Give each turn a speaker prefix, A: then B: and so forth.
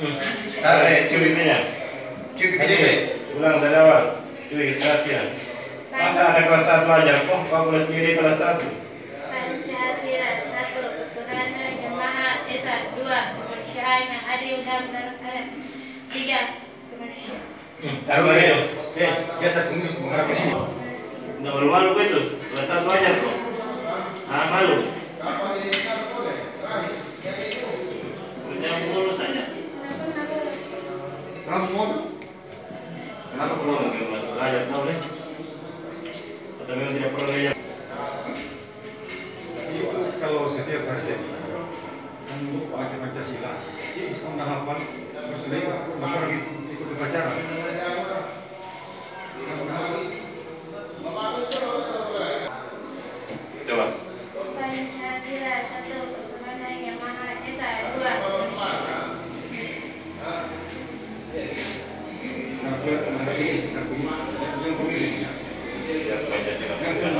A: Tarik cubitnya. Ulang dari awal. Cubit sekalian. Masa ada kelas 1 aja kok, Paulus sendiri kelas 1.
B: Pancasila 1. Ketuhanan yang Maha Esa. 2. Kemanusiaan yang adil dan beradab. 3. Kemanusiaan.
A: Taruh itu.
C: Biasa mengarah ke sini.
A: Nggak malu-malu gue itu, kelas 1 aja kok. Ah, malu. Punya mulus aja.
C: Kenapa semua? Kenapa keluar?
A: Nggak masuk aja kau deh. Atau memang tidak perlu aja.
C: Itu kalau setiap hari saya kan baca Pancasila, dia bisa menghafal bertemu masyarakat ikut upacara.
A: Coba.
B: Pancasila 1. Ketuhanan yang Maha Esa. 2. Kemanusiaan.
C: Yang pemilih.
A: Ya, Pancasila.
C: Yang